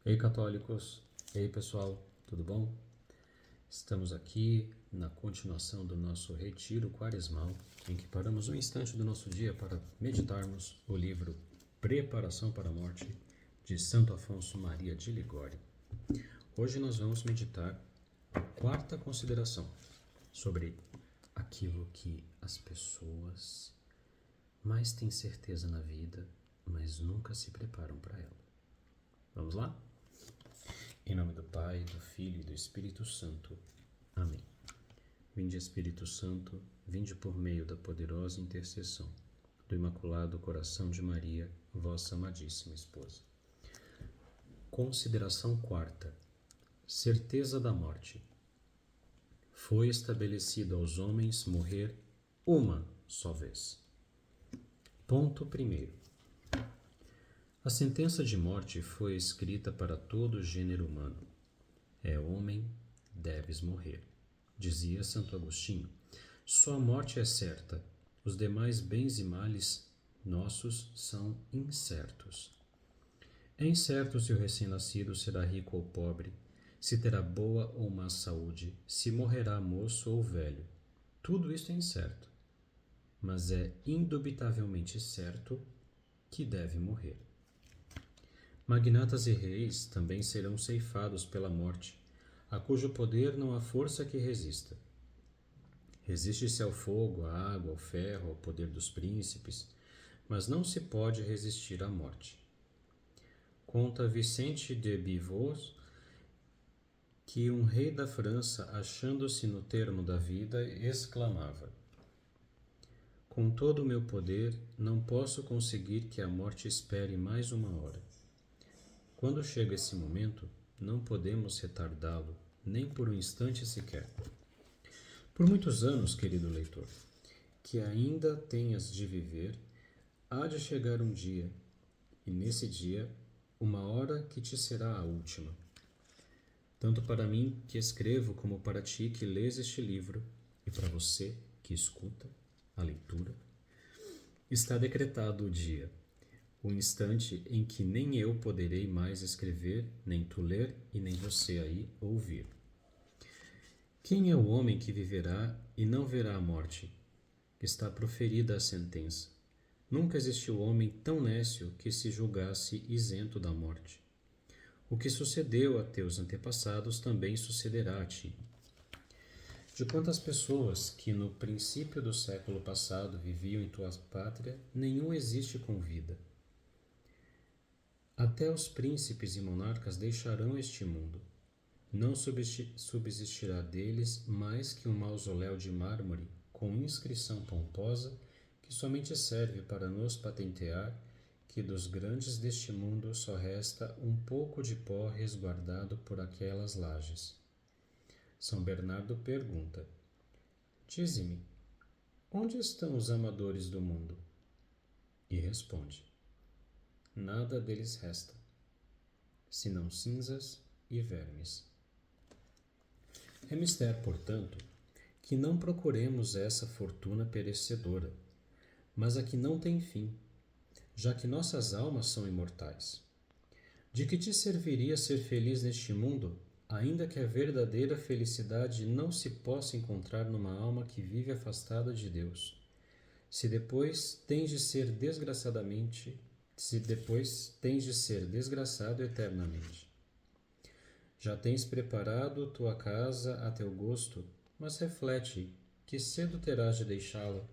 Ei, católicos! Ei, pessoal, tudo bom? Estamos aqui na continuação do nosso retiro quaresmal, em que paramos um instante do nosso dia para meditarmos o livro Preparação para a Morte, de Santo Afonso Maria de Ligório. Hoje nós vamos meditar a quarta consideração sobre aquilo que as pessoas mais têm certeza na vida, mas nunca se preparam para ela. Vamos lá? Em nome do Pai, do Filho e do Espírito Santo. Amém. Vinde, Espírito Santo, vinde por meio da poderosa intercessão do Imaculado Coração de Maria, vossa amadíssima esposa. Consideração quarta. Certeza da morte. Foi estabelecido aos homens morrer uma só vez. Ponto primeiro. A sentença de morte foi escrita para todo o gênero humano. É homem, deves morrer. Dizia Santo Agostinho. Só a morte é certa. Os demais bens e males nossos são incertos. É incerto se o recém-nascido será rico ou pobre, se terá boa ou má saúde, se morrerá moço ou velho. Tudo isso é incerto. Mas é indubitavelmente certo que deve morrer. Magnatas e reis também serão ceifados pela morte, a cujo poder não há força que resista. Resiste-se ao fogo, à água, ao ferro, ao poder dos príncipes, mas não se pode resistir à morte. Conta Vicente de Bivaux que um rei da França, achando-se no termo da vida, exclamava: com todo o meu poder, não posso conseguir que a morte espere mais uma hora. Quando chega esse momento, não podemos retardá-lo, nem por um instante sequer. Por muitos anos, querido leitor, que ainda tenhas de viver, há de chegar um dia, e nesse dia, uma hora que te será a última. Tanto para mim, que escrevo, como para ti, que lês este livro, e para você, que escuta a leitura, está decretado o dia, o instante em que nem eu poderei mais escrever, nem tu ler e nem você aí ouvir. Quem é o homem que viverá e não verá a morte? Está proferida a sentença. Nunca existiu homem tão nécio que se julgasse isento da morte. O que sucedeu a teus antepassados também sucederá a ti. De quantas pessoas que no princípio do século passado viviam em tua pátria, nenhum existe com vida. Até os príncipes e monarcas deixarão este mundo. Não subsistirá deles mais que um mausoléu de mármore com inscrição pomposa que somente serve para nos patentear que dos grandes deste mundo só resta um pouco de pó resguardado por aquelas lajes. São Bernardo pergunta: dize-me, onde estão os amadores do mundo? E responde: nada deles resta, senão cinzas e vermes. É mister, portanto, que não procuremos essa fortuna perecedora, mas a que não tem fim, já que nossas almas são imortais. De que te serviria ser feliz neste mundo, ainda que a verdadeira felicidade não se possa encontrar numa alma que vive afastada de Deus, se depois tens de ser desgraçado eternamente? Já tens preparado tua casa a teu gosto, mas reflete que cedo terás de deixá-la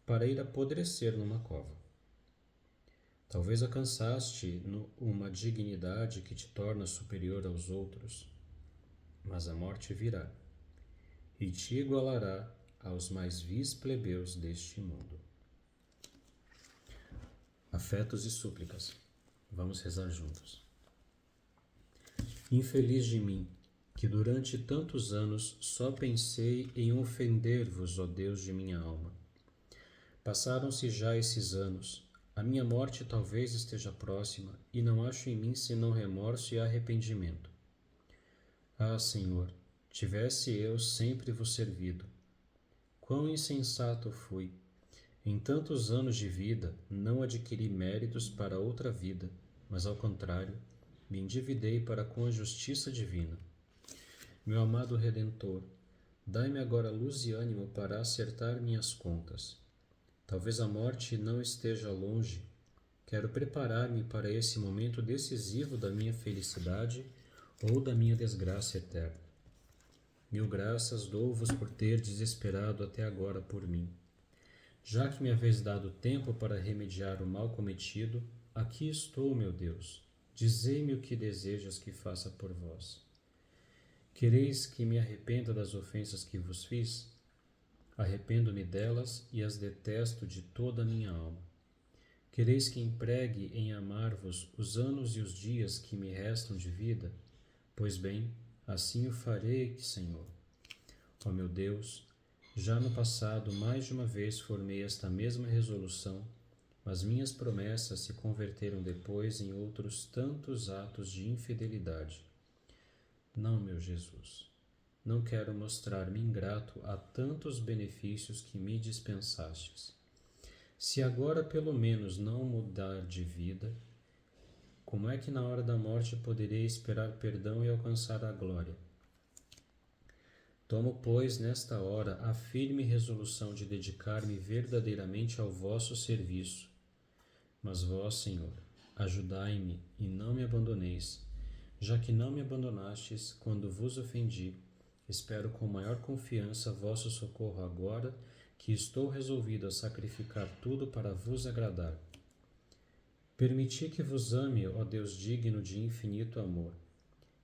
para ir apodrecer numa cova. Talvez alcançaste uma dignidade que te torna superior aos outros, mas a morte virá e te igualará aos mais vis plebeus deste mundo. Afetos e súplicas. Vamos rezar juntos. Infeliz de mim, que durante tantos anos só pensei em ofender-vos, ó Deus de minha alma. Passaram-se já esses anos, a minha morte talvez esteja próxima, e não acho em mim senão remorso e arrependimento. Ah, Senhor, tivesse eu sempre vos servido. Quão insensato fui! Em tantos anos de vida, não adquiri méritos para outra vida, mas ao contrário, me endividei para com a justiça divina. Meu amado Redentor, dai-me agora luz e ânimo para acertar minhas contas. Talvez a morte não esteja longe. Quero preparar-me para esse momento decisivo da minha felicidade ou da minha desgraça eterna. Mil graças dou-vos por ter desesperado até agora por mim. Já que me haveis dado tempo para remediar o mal cometido, aqui estou, meu Deus. Dizei-me o que desejas que faça por vós. Quereis que me arrependa das ofensas que vos fiz? Arrependo-me delas e as detesto de toda a minha alma. Quereis que empregue em amar-vos os anos e os dias que me restam de vida? Pois bem, assim o farei, Senhor. Ó meu Deus, já no passado mais de uma vez formei esta mesma resolução, mas minhas promessas se converteram depois em outros tantos atos de infidelidade. Não, meu Jesus, não quero mostrar-me ingrato a tantos benefícios que me dispensastes. Se agora pelo menos não mudar de vida, como é que na hora da morte poderei esperar perdão e alcançar a glória? Tomo, pois, nesta hora a firme resolução de dedicar-me verdadeiramente ao vosso serviço. Mas vós, Senhor, ajudai-me e não me abandoneis, já que não me abandonastes quando vos ofendi. Espero com maior confiança vosso socorro agora, que estou resolvido a sacrificar tudo para vos agradar. Permiti que vos ame, ó Deus digno de infinito amor.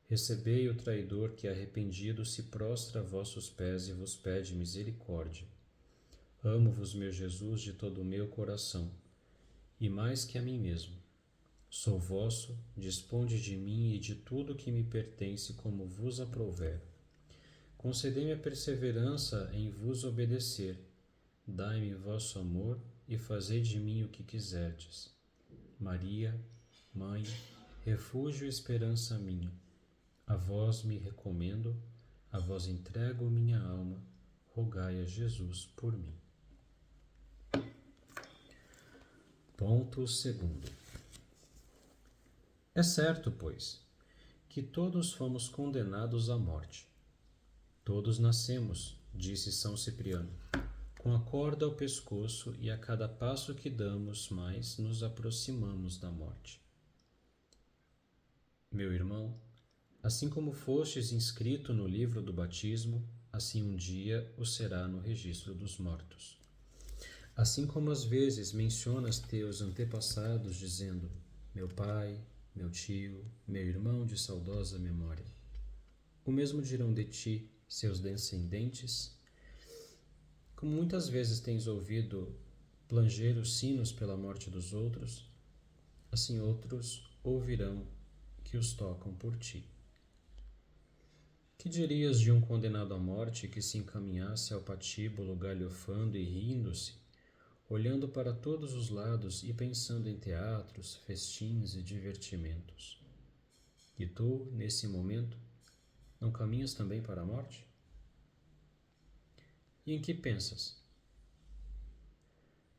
Recebei o traidor que, arrependido, se prostra a vossos pés e vos pede misericórdia. Amo-vos, meu Jesus, de todo o meu coração, e mais que a mim mesmo. Sou vosso, disponde de mim e de tudo que me pertence como vos aprouver. Concedei-me a perseverança em vos obedecer. Dai-me vosso amor e fazei de mim o que quiserdes. Maria, Mãe, refúgio e esperança minha, a vós me recomendo, a vós entrego minha alma, rogai a Jesus por mim. Ponto 2º. É certo, pois, que todos fomos condenados à morte. Todos nascemos, disse São Cipriano, com a corda ao pescoço, e a cada passo que damos mais nos aproximamos da morte. Meu irmão, assim como fostes inscrito no livro do batismo, assim um dia o será no registro dos mortos. Assim como às vezes mencionas teus antepassados dizendo, meu pai, meu tio, meu irmão de saudosa memória, o mesmo dirão de ti seus descendentes. Como muitas vezes tens ouvido planger os sinos pela morte dos outros, assim outros ouvirão que os tocam por ti. Que dirias de um condenado à morte que se encaminhasse ao patíbulo galhofando e rindo-se, olhando para todos os lados e pensando em teatros, festins e divertimentos? E tu, nesse momento, não caminhas também para a morte? E em que pensas?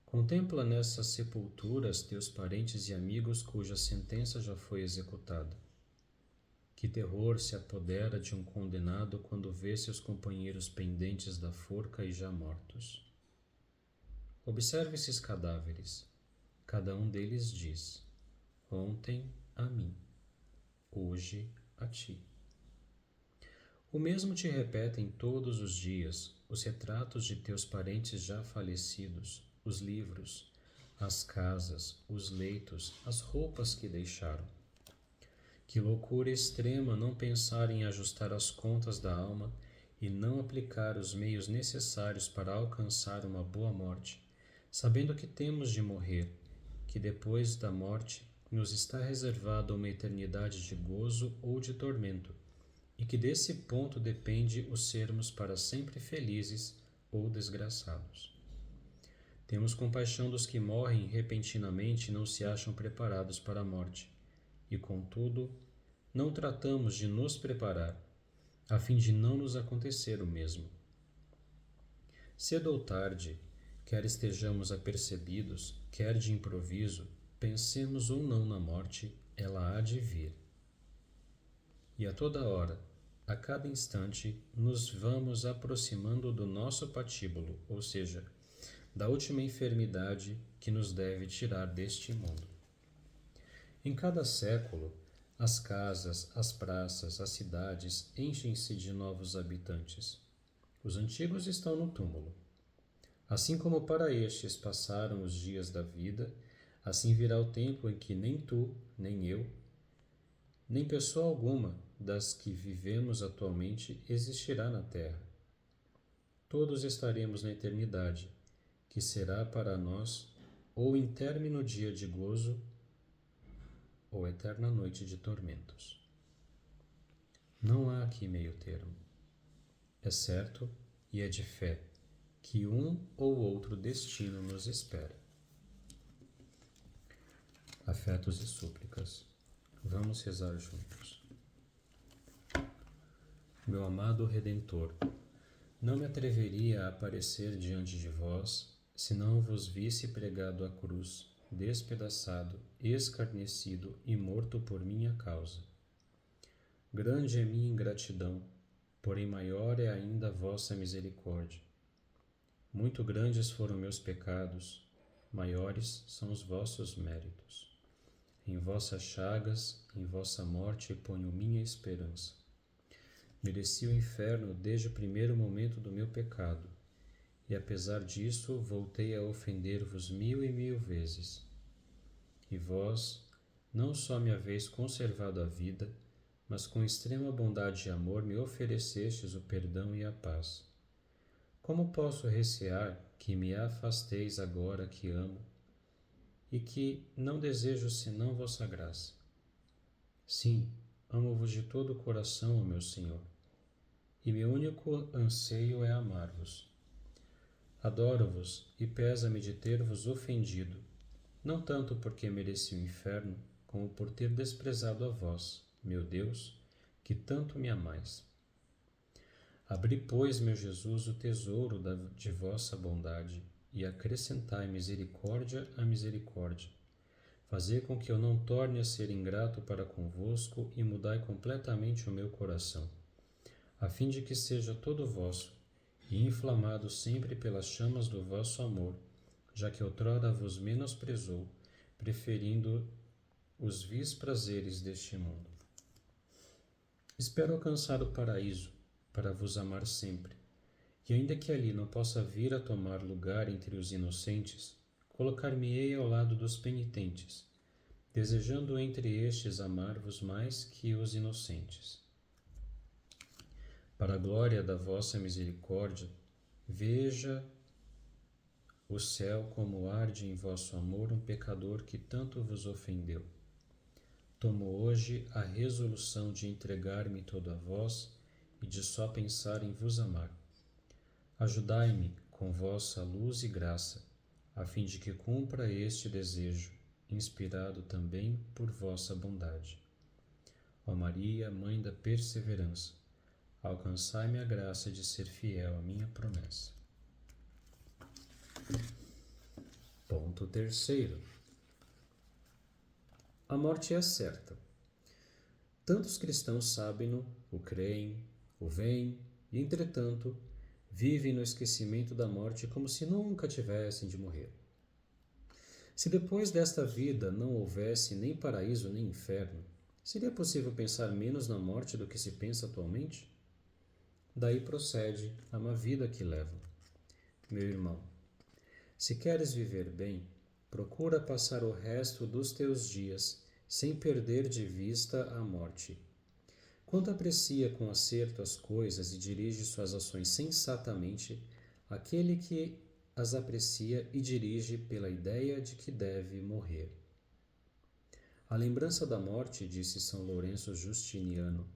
Contempla nessas sepulturas teus parentes e amigos cuja sentença já foi executada. Que terror se apodera de um condenado quando vê seus companheiros pendentes da forca e já mortos. Observe esses cadáveres. Cada um deles diz: ontem a mim, hoje a ti. O mesmo te repetem todos os dias os retratos de teus parentes já falecidos, os livros, as casas, os leitos, as roupas que deixaram. Que loucura extrema não pensar em ajustar as contas da alma e não aplicar os meios necessários para alcançar uma boa morte, sabendo que temos de morrer, que depois da morte nos está reservada uma eternidade de gozo ou de tormento, e que desse ponto depende o sermos para sempre felizes ou desgraçados. Temos compaixão dos que morrem repentinamente e não se acham preparados para a morte, e, contudo, não tratamos de nos preparar, a fim de não nos acontecer o mesmo. Cedo ou tarde, quer estejamos apercebidos, quer de improviso, pensemos ou não na morte, ela há de vir. E a toda hora, a cada instante, nos vamos aproximando do nosso patíbulo, ou seja, da última enfermidade que nos deve tirar deste mundo. Em cada século, as casas, as praças, as cidades enchem-se de novos habitantes. Os antigos estão no túmulo. Assim como para estes passaram os dias da vida, assim virá o tempo em que nem tu, nem eu, nem pessoa alguma das que vivemos atualmente existirá na terra. Todos estaremos na eternidade, que será para nós ou intermino dia de gozo ou eterna noite de tormentos. Não há aqui meio termo. É certo e é de fé que um ou outro destino nos espera. Afetos e súplicas. Vamos rezar juntos. Meu amado Redentor, não me atreveria a aparecer diante de vós se não vos visse pregado à cruz, despedaçado, escarnecido e morto por minha causa. Grande é minha ingratidão, porém maior é ainda a vossa misericórdia. Muito grandes foram meus pecados, maiores são os vossos méritos. Em vossas chagas, em vossa morte ponho minha esperança. Mereci o inferno desde o primeiro momento do meu pecado, e apesar disso voltei a ofender-vos 1000 vezes. E vós não só me haveis conservado a vida, mas com extrema bondade e amor me oferecestes o perdão e a paz. Como posso recear que me afasteis agora que amo, e que não desejo senão vossa graça? Sim, amo-vos de todo o coração, ó meu Senhor, e meu único anseio é amar-vos. Adoro-vos e pesa-me de ter-vos ofendido, não tanto porque mereci o inferno, como por ter desprezado a vós, meu Deus, que tanto me amais. Abri, pois, meu Jesus, o tesouro de vossa bondade, e acrescentai misericórdia à misericórdia. Fazei com que eu não torne a ser ingrato para convosco e mudai completamente o meu coração, a fim de que seja todo vosso, e inflamado sempre pelas chamas do vosso amor, já que outrora vos menosprezou, preferindo os vis prazeres deste mundo. Espero alcançar o paraíso, para vos amar sempre, e ainda que ali não possa vir a tomar lugar entre os inocentes, colocar-me-ei ao lado dos penitentes, desejando entre estes amar-vos mais que os inocentes. Para a glória da vossa misericórdia, veja o céu como arde em vosso amor um pecador que tanto vos ofendeu. Tomo hoje a resolução de entregar-me todo a vós e de só pensar em vos amar. Ajudai-me com vossa luz e graça, a fim de que cumpra este desejo, inspirado também por vossa bondade. Ó Maria, Mãe da perseverança, alcançai-me a graça de ser fiel à minha promessa. Ponto terceiro. A morte é certa. Tantos cristãos sabem-no, o creem, o veem, e entretanto, vivem no esquecimento da morte como se nunca tivessem de morrer. Se depois desta vida não houvesse nem paraíso nem inferno, seria possível pensar menos na morte do que se pensa atualmente? Daí procede a má vida que levam. Meu irmão, se queres viver bem, procura passar o resto dos teus dias sem perder de vista a morte. Quando aprecia com acerto as coisas e dirige suas ações sensatamente, aquele que as aprecia e dirige pela ideia de que deve morrer. A lembrança da morte, disse São Lourenço Justiniano,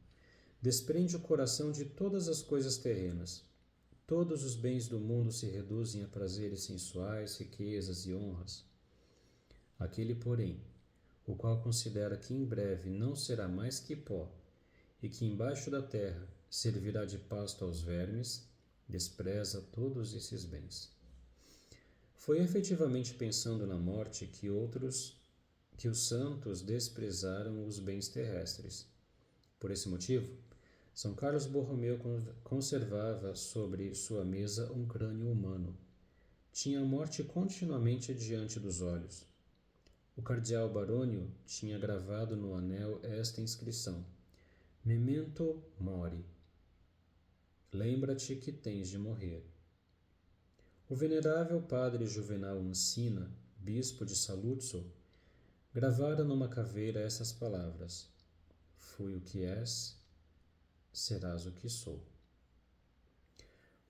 desprende o coração de todas as coisas terrenas. Todos os bens do mundo se reduzem a prazeres sensuais, riquezas e honras. Aquele, porém, o qual considera que em breve não será mais que pó, e que embaixo da terra servirá de pasto aos vermes, despreza todos esses bens. Foi efetivamente pensando na morte que os santos desprezaram os bens terrestres. Por esse motivo, São Carlos Borromeu conservava sobre sua mesa um crânio humano. Tinha a morte continuamente diante dos olhos. O cardeal Barônio tinha gravado no anel esta inscrição: Memento mori. Lembra-te que tens de morrer. O venerável padre Juvenal Ancina, bispo de Saluzzo, gravara numa caveira essas palavras: Fui o que és, serás o que sou.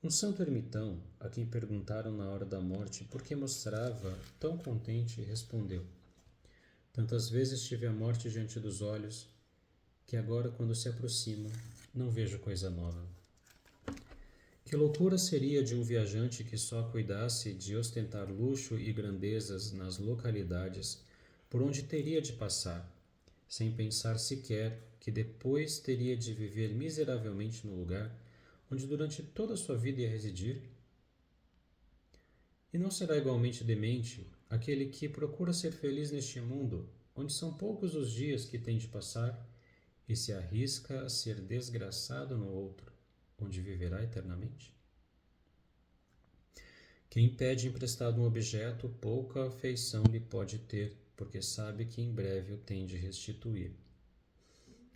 Um santo ermitão, a quem perguntaram na hora da morte por que mostrava tão contente, respondeu: Tantas vezes tive a morte diante dos olhos, que agora, quando se aproxima, não vejo coisa nova. Que loucura seria de um viajante que só cuidasse de ostentar luxo e grandezas nas localidades por onde teria de passar, sem pensar sequer que depois teria de viver miseravelmente no lugar onde durante toda a sua vida ia residir? E não será igualmente demente aquele que procura ser feliz neste mundo, onde são poucos os dias que tem de passar, e se arrisca a ser desgraçado no outro, onde viverá eternamente? Quem pede emprestado um objeto, pouca afeição lhe pode ter, porque sabe que em breve o tem de restituir.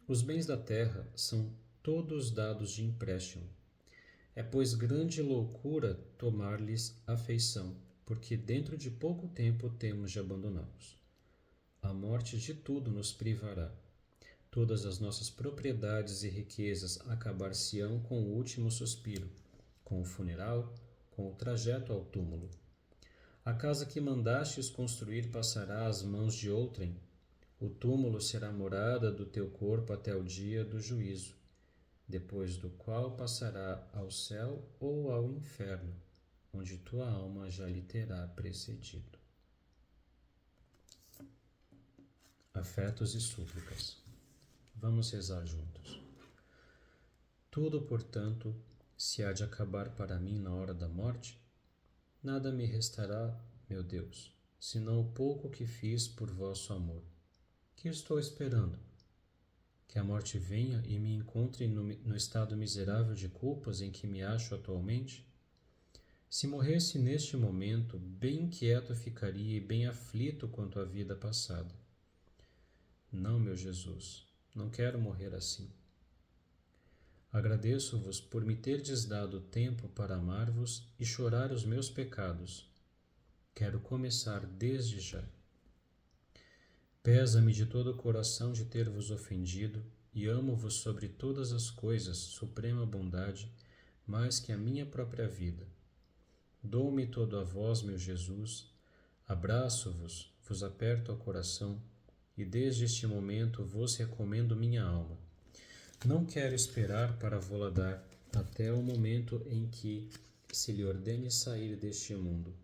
Os bens da terra são todos dados de empréstimo. É, pois, grande loucura tomar-lhes afeição, porque dentro de pouco tempo temos de abandoná-los. A morte de tudo nos privará. Todas as nossas propriedades e riquezas acabar-se-ão com o último suspiro, com o funeral, com o trajeto ao túmulo. A casa que mandastes construir passará às mãos de outrem. O túmulo será morada do teu corpo até o dia do juízo, depois do qual passará ao céu ou ao inferno, onde tua alma já lhe terá precedido. Afetos e súplicas. Vamos rezar juntos. Tudo, portanto, se há de acabar para mim na hora da morte, nada me restará, meu Deus, senão o pouco que fiz por vosso amor. Que estou esperando? Que a morte venha e me encontre no estado miserável de culpas em que me acho atualmente? Se morresse neste momento, bem quieto ficaria e bem aflito quanto à vida passada. Não, meu Jesus, não quero morrer assim. Agradeço-vos por me terdes dado tempo para amar-vos e chorar os meus pecados. Quero começar desde já. Pesa-me de todo o coração de ter-vos ofendido e amo-vos sobre todas as coisas, suprema bondade, mais que a minha própria vida. Dou-me todo a vós, meu Jesus, abraço-vos, vos aperto ao coração e desde este momento vos recomendo minha alma. Não quero esperar para vô-la dar até o momento em que se lhe ordene sair deste mundo.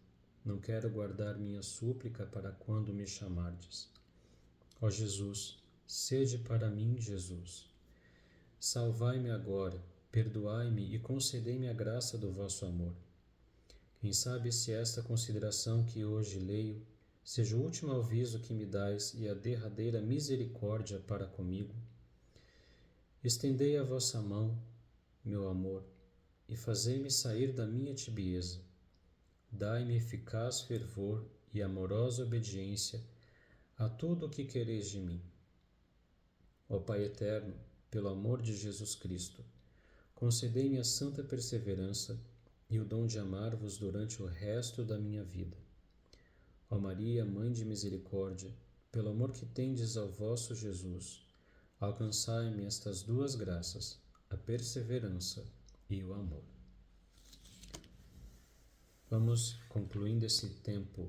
Não quero guardar minha súplica para quando me chamardes. Ó Jesus, sede para mim, Jesus. Salvai-me agora, perdoai-me e concedei-me a graça do vosso amor. Quem sabe se esta consideração que hoje leio seja o último aviso que me dais e a derradeira misericórdia para comigo? Estendei a vossa mão, meu amor, e fazei-me sair da minha tibieza. Dai-me eficaz fervor e amorosa obediência a tudo o que quereis de mim. Ó Pai eterno, pelo amor de Jesus Cristo, concedei-me a santa perseverança e o dom de amar-vos durante o resto da minha vida. Ó Maria, Mãe de Misericórdia, pelo amor que tendes ao vosso Jesus, alcançai-me estas duas graças, a perseverança e o amor. Vamos concluindo esse tempo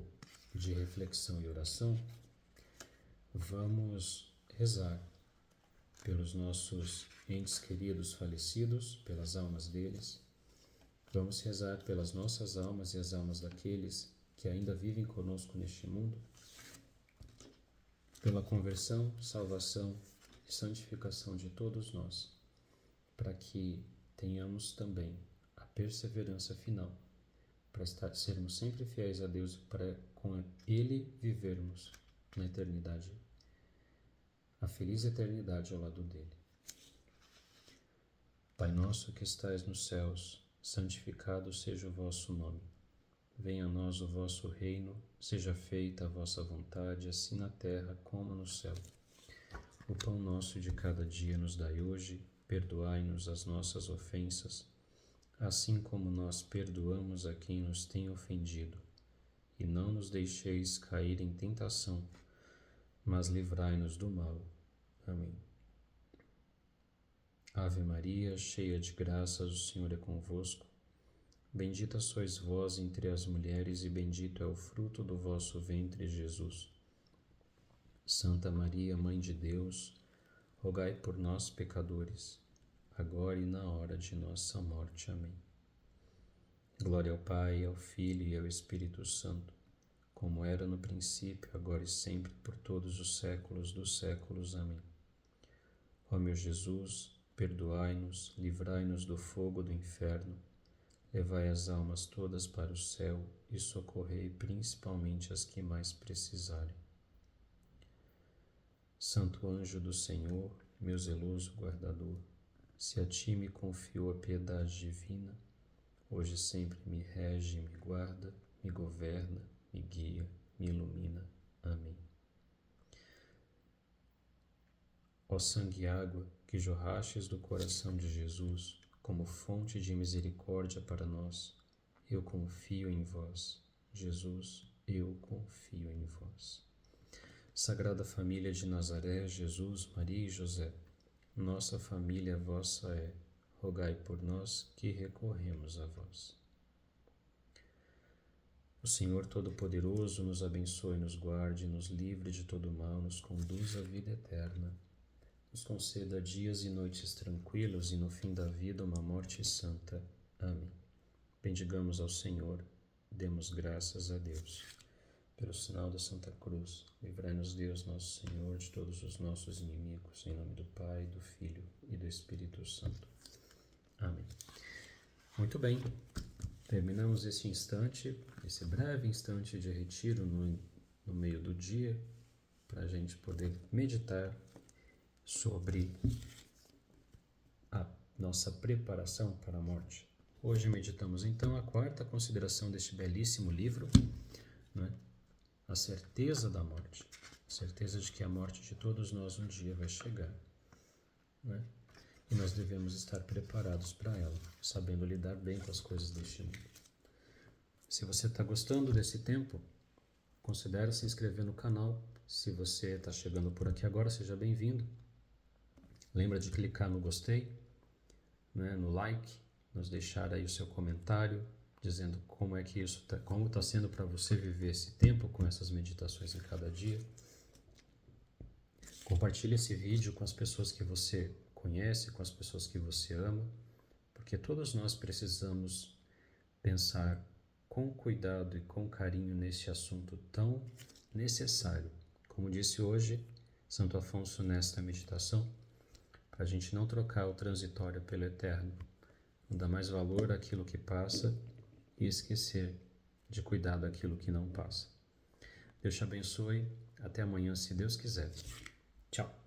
de reflexão e oração. Vamos rezar pelos nossos entes queridos falecidos, pelas almas deles. Vamos rezar pelas nossas almas e as almas daqueles que ainda vivem conosco neste mundo, pela conversão, salvação e santificação de todos nós, para que tenhamos também a perseverança final, para sermos sempre fiéis a Deus, para com Ele vivermos na eternidade, a feliz eternidade ao lado dele. Pai nosso que estais nos céus, santificado seja o vosso nome. Venha a nós o vosso reino, seja feita a vossa vontade, assim na terra como no céu. O pão nosso de cada dia nos dai hoje, perdoai-nos as nossas ofensas, assim como nós perdoamos a quem nos tem ofendido. E não nos deixeis cair em tentação, mas livrai-nos do mal. Amém. Ave Maria, cheia de graças, o Senhor é convosco. Bendita sois vós entre as mulheres, e bendito é o fruto do vosso ventre, Jesus. Santa Maria, Mãe de Deus, rogai por nós, pecadores, agora e na hora de nossa morte. Amém. Glória ao Pai, ao Filho e ao Espírito Santo, como era no princípio, agora e sempre, por todos os séculos dos séculos. Amém. Ó meu Jesus, perdoai-nos, livrai-nos do fogo do inferno, levai as almas todas para o céu e socorrei principalmente as que mais precisarem. Santo anjo do Senhor, meu zeloso guardador, se a ti me confio a piedade divina, hoje sempre me rege, me guarda, me governa, me guia, me ilumina. Amém. Ó sangue e água que jorrastes do coração de Jesus, como fonte de misericórdia para nós, eu confio em vós. Jesus, eu confio em vós. Sagrada Família de Nazaré, Jesus, Maria e José, nossa família vossa é, rogai por nós que recorremos a vós. O Senhor Todo-Poderoso nos abençoe, nos guarde, nos livre de todo mal, nos conduz à vida eterna, nos conceda dias e noites tranquilos e no fim da vida uma morte santa. Amém. Bendigamos ao Senhor, demos graças a Deus. Pelo sinal da Santa Cruz, livrai-nos Deus, nosso Senhor, de todos os nossos inimigos, em nome do Pai, do Filho e do Espírito Santo. Amém. Muito bem, terminamos esse instante, esse breve instante de retiro no meio do dia, para a gente poder meditar sobre a nossa preparação para a morte. Hoje meditamos então a quarta consideração deste belíssimo livro, né? A certeza da morte, a certeza de que a morte de todos nós um dia vai chegar, né? E nós devemos estar preparados para ela, sabendo lidar bem com as coisas deste mundo. Se você está gostando desse tempo, considere se inscrever no canal. Se você está chegando por aqui agora, seja bem-vindo. Lembra de clicar no gostei, né, no like, nos deixar aí o seu comentário, dizendo como é que isso como está sendo para você viver esse tempo com essas meditações em cada dia. Compartilhe esse vídeo com as pessoas que você conhece, com as pessoas que você ama, porque todos nós precisamos pensar com cuidado e com carinho nesse assunto tão necessário. Como disse hoje Santo Afonso nesta meditação, para a gente não trocar o transitório pelo eterno, não dar mais valor àquilo que passa e esquecer de cuidar daquilo que não passa. Deus te abençoe. Até amanhã, se Deus quiser. Tchau.